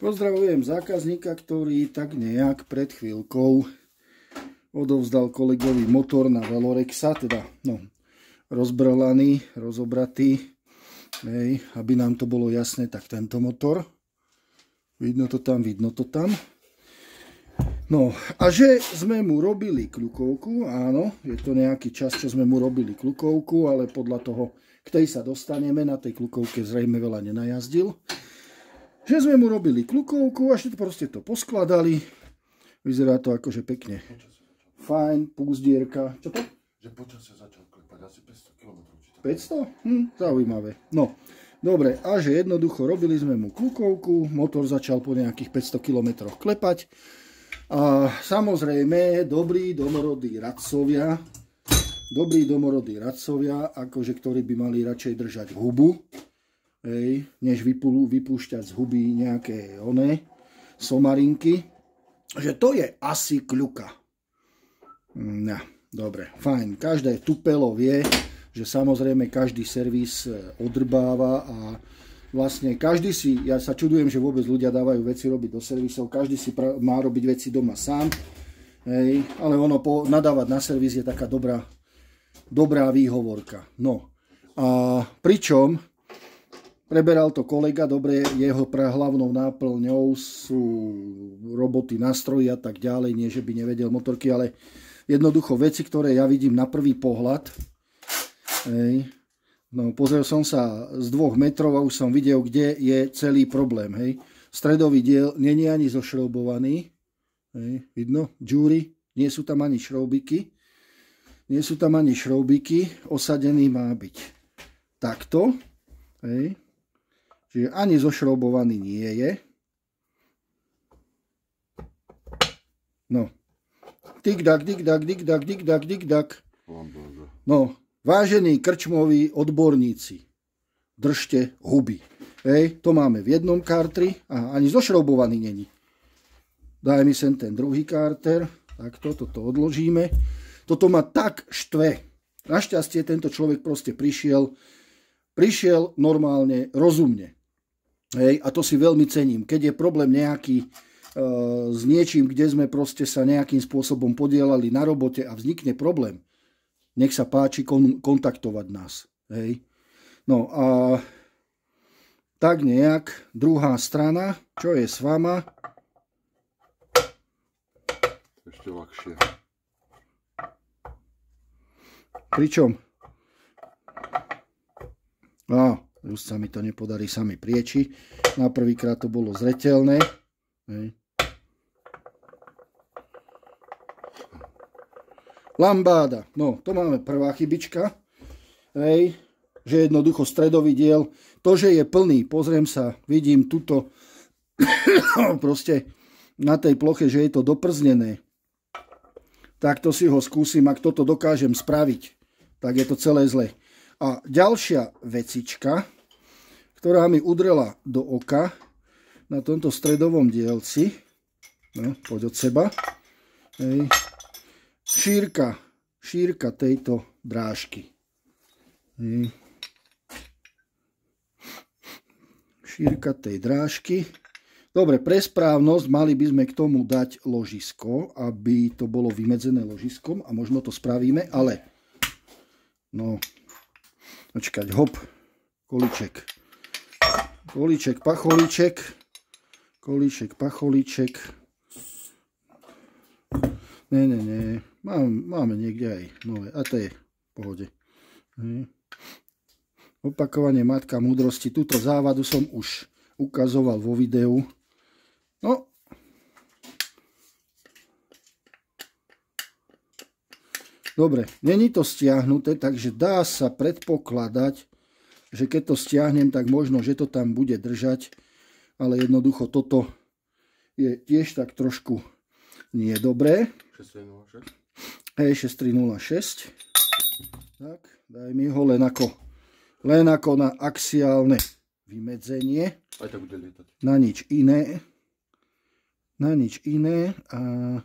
Pozdravujem zákazníka, ktorý tak nejak pred chvíľkou odovzdal kolegovi motor na Velorexa, teda rozbrlaný, rozobratý, aby nám to bolo jasné, tak tento motor. Vidno to tam, vidno to tam. No a že sme mu robili kľukovku, áno, je to nejaký čas, čo sme mu robili kľukovku, ale podľa toho, k tej sa dostaneme, na tej kľukovke zrejme veľa nenajazdil. Že sme mu robili kľukovku a že proste to poskladali. Vyzerá to akože pekne. Fajn, púzdierka. Čo to? Že počasie začal klepať asi 500 km. 500? Zaujímavé. No, dobre, a že jednoducho robili sme mu kľukovku, motor začal po nejakých 500 km klepať. A samozrejme, dobrí domorodí radcovia, akože ktorí by mali radšej držať hubu, než vypúšťať z huby nejaké somarinky, že to je asi kľuka. No, dobre, fajn. Každé tupelo vie, že samozrejme každý servis odrbáva a vlastne každý si, ja sa čudujem, že vôbec ľudia dávajú veci robiť do servisov, každý si má robiť veci doma sám, ale ono nadávať na servis je taká dobrá výhovorka. No a pričom preberal to kolega, dobre, jeho hlavnou náplňou sú roboty, nástroje a tak ďalej, nie že by nevedel motorky, ale jednoducho veci, ktoré ja vidím na prvý pohľad. No, pozrel som sa z 2 metrov a už som videl, kde je celý problém. Stredový diel není ani zošroubovaný. Vidno? Džúry, nie sú tam ani šroubiky. Osadený má byť takto. Čiže ani zošroubovaný nie je. No. Tik-dak, tik-dak, tik-dak, tik-dak, tik-dak. No, vážení krčmoví odborníci, držte huby. To máme v jednom kartri a ani zošroubovaný není. Daj mi sem ten druhý karter. Takto, toto odložíme. Toto ma tak štve. Našťastie tento človek proste prišiel normálne, rozumne. A to si veľmi cením. Keď je problém nejaký s niečím, kde sme proste sa nejakým spôsobom podielali na robote a vznikne problém, nech sa páči kontaktovať nás. No a tak nejak druhá strana, čo je s vama? Ešte ľahšie. Pričom? Už sa mi to nepodarí sami prieči. Na prvýkrát to bolo zreteľné. Lambáda. No, to máme prvá chybička. Že jednoducho stredový diel. To, že je plný, pozriem sa, vidím tuto proste na tej ploche, že je to doprznené. Tak to si ho skúsim, ak toto dokážem spraviť, tak je to celé zle. A ďalšia vecička, ktorá mi udrela do oka na tomto stredovom dielci, no, poď od seba, šírka tejto drážky. Šírka tej drážky. Dobre, pre správnosť mali by sme k tomu dať ložisko, aby to bolo vymedzené ložiskom a možno to spravíme, ale no, počkať, hop, kolíček, pacholíček, ne, máme niekde aj nové, a to je v pohode. Opakovanie matka múdrosti, túto závadu som už ukazoval vo videu. No, dobre, není to stiahnuté, takže dá sa predpokladať, že keď to stiahnem, tak možno, že to tam bude držať, ale jednoducho toto je tiež tak trošku nie dobré. 6306. Tak, daj mi ho len ako na axiálne vymedzenie. Aj tak bude lietať. Na nič iné a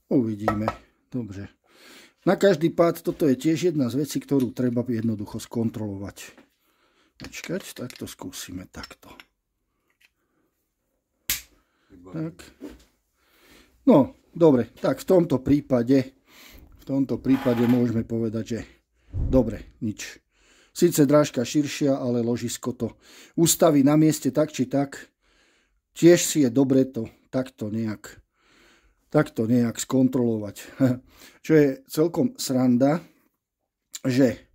uvidíme. Dobre. Na každý pád toto je tiež jedna z vecí, ktorú treba jednoducho skontrolovať. Počkať, tak to skúsime takto. Tak. No, dobre, tak v tomto prípade môžeme povedať, že dobre, nič. Sice drážka širšia, ale ložisko to ustaví na mieste tak či tak. Tiež si je dobre to takto nejak skontrolovať. Čo je celkom sranda, že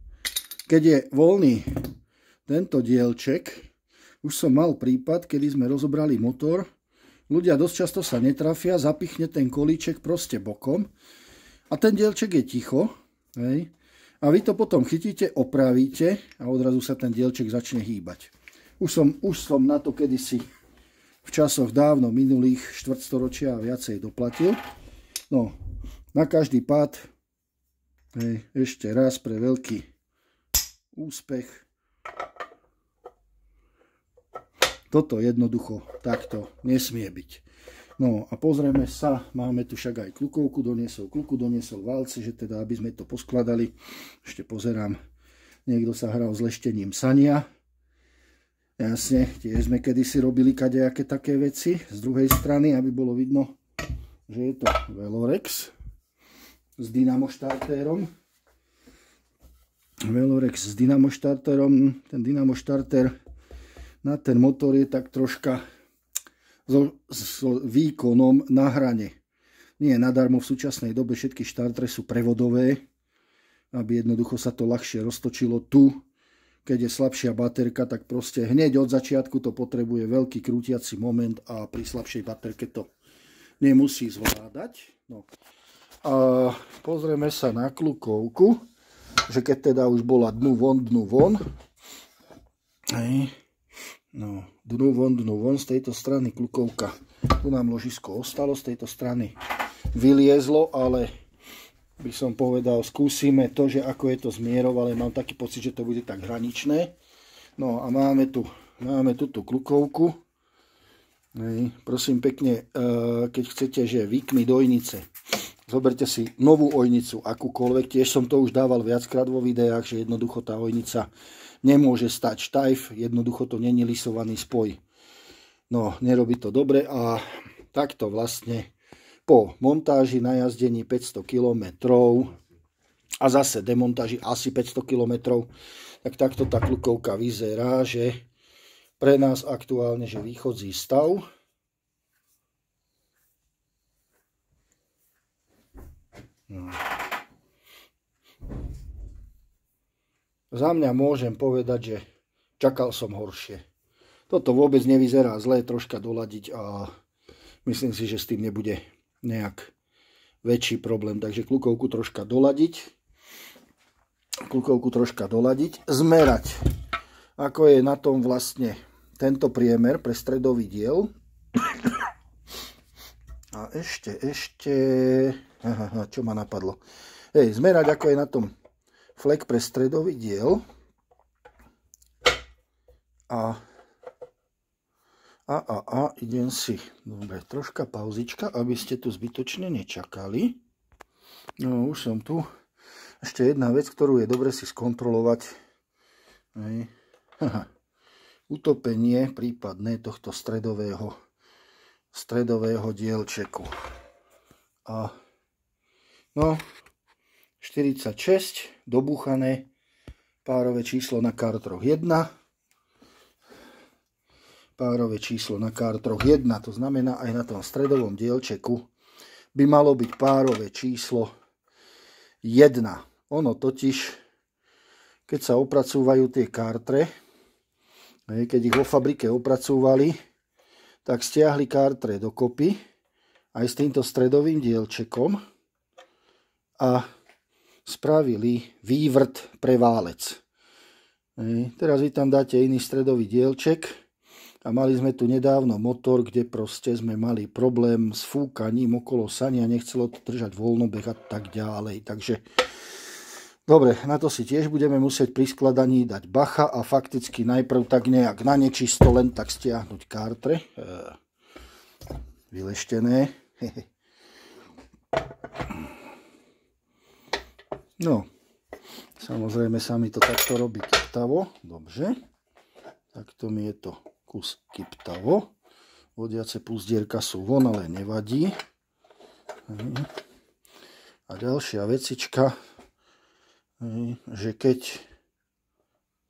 keď je voľný tento dielček, už som mal prípad, kedy sme rozobrali motor, ľudia dosť často sa netrafia, zapichne ten kolíček proste bokom a ten dielček je ticho, hej? A vy to potom chytíte, opravíte a odrazu sa ten dielček začne hýbať. Už som na to kedysi v časoch dávno minulých štvrtstoročia a viacej doplatil. No, na každý pád, hej, ešte raz pre veľký úspech. Toto jednoducho takto nesmie byť. No a pozrieme sa, máme tu však aj klukovku, doniesol válce, že teda aby sme to poskladali. Ešte pozerám, niekto sa hral s leštením sania. Jasne, tiež sme kedysi robili kadejaké také veci. Z druhej strany, aby bolo vidno, že je to Velorex s dynamoštartérom. Velorex s dynamoštartérom. Ten dynamoštartér na ten motor je tak troška s výkonom na hrane. Nie nadarmo v súčasnej dobe všetky štartre sú prevodové, aby jednoducho sa to ľahšie roztočilo tu. Keď je slabšia baterka, tak proste hneď od začiatku to potrebuje veľký krútiaci moment a pri slabšej baterke to nemusí zvládať. No. A pozrieme sa na klukovku, že keď teda už bola dnu von. Hej. No, dnu von, z tejto strany klukovka. Tu nám ložisko ostalo, z tejto strany vyliezlo, ale by som povedal, skúsime to, že ako je to s mierou, ale mám taký pocit, že to bude tak hraničné. No a máme tu tú klukovku. Prosím pekne, keď chcete, že vykmy do ojnice, zoberte si novú ojnicu, akúkoľvek. Tiež som to už dával viackrát vo videách, že jednoducho tá ojnica nemôže stať štajf, jednoducho to není lisovaný spoj. No, nerobí to dobre a takto vlastne po montáži, najazdení 500 km a zase demontáži asi 500 km, tak takto tá klukovka vyzerá, že pre nás aktuálne, že východzí stav. No. Za mňa môžem povedať, že čakal som horšie. Toto vôbec nevyzerá zle, troška doladiť a myslím si, že s tým nebude nejak väčší problém. Takže klukovku troška doladiť. Zmerať, ako je na tom vlastne tento priemer pre stredový diel. A ešte, čo ma napadlo. Zmerať, ako je na tom flek pre stredový diel a idem si, dobre, troška pauzička, aby ste tu zbytočne nečakali. No, už som tu. Ešte jedna vec, ktorú je dobre si skontrolovať. Utopenie prípadné tohto stredového dielčeku. A no, 46, dobúchané, párové číslo na kartroch 1. Párové číslo na kartroch 1, to znamená aj na tom stredovom dielčeku by malo byť párové číslo 1. Ono totiž, keď sa opracúvajú tie kartre, keď ich vo fabrike opracúvali, tak stiahli kartre dokopy aj s týmto stredovým dielčekom a spravili vývrt pre válec. Teraz vy tam dáte iný stredový dielček a mali sme tu nedávno motor, kde proste sme mali problém s fúkaním okolo sania, nechcelo to držať voľnobeh a tak ďalej. Takže dobre, na to si tiež budeme musieť pri skladaní dať bacha a fakticky najprv tak nejak na nečisto len tak stiahnuť kartre. Vyleštené. No, samozrejme sa mi to takto robí kyptavo. Dobre. Takto mi je to kus kyptavo. Vodiace púzdierka sú von, ale nevadí. A ďalšia vecička, že keď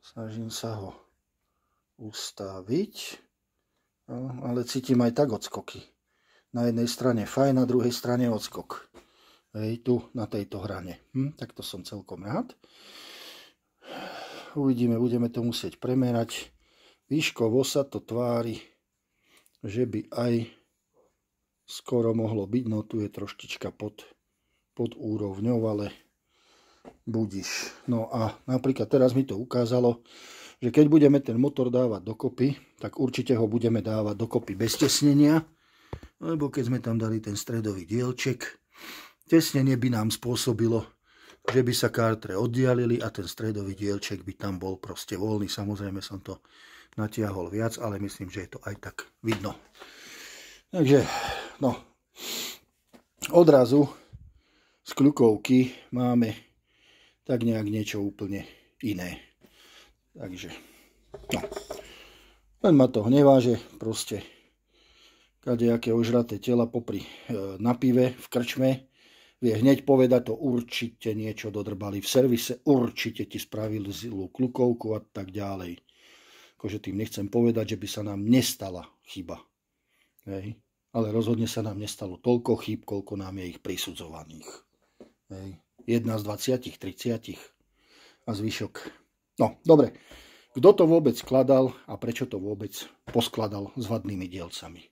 snažím sa ho ustaviť, ale cítim aj tak odskoky. Na jednej strane fajn, na druhej strane odskok. Tu na tejto hrane. Tak to som celkom rád. Uvidíme, budeme to musieť premerať. Výškovo sa to tvári, že by aj skoro mohlo byť. No tu je troštička pod úrovňou, ale budiš. No a napríklad teraz mi to ukázalo, že keď budeme ten motor dávať dokopy, tak určite ho budeme dávať dokopy bez tesnenia, lebo keď sme tam dali ten stredový dielček, tesnenie by nám spôsobilo, že by sa kartre oddialili a ten stredový dielček by tam bol proste voľný. Samozrejme som to natiahol viac, ale myslím, že je to aj tak vidno. Takže, no, odrazu z kľukovky máme tak nejak niečo úplne iné. Takže, no, len ma to hnevá, že proste kadejaké ožraté tela popri na pive v krčme vie hneď povedať, to určite niečo dodrbali v servise, určite ti spravili zlú kľukovku a tak ďalej. Akože tým nechcem povedať, že by sa nám nestala chyba. Hej. Ale rozhodne sa nám nestalo toľko chýb, koľko nám je ich prisudzovaných. Hej. 1 z 20, 30 a zvyšok. No, dobre. Kto to vôbec skladal a prečo to vôbec poskladal s vadnými dielcami?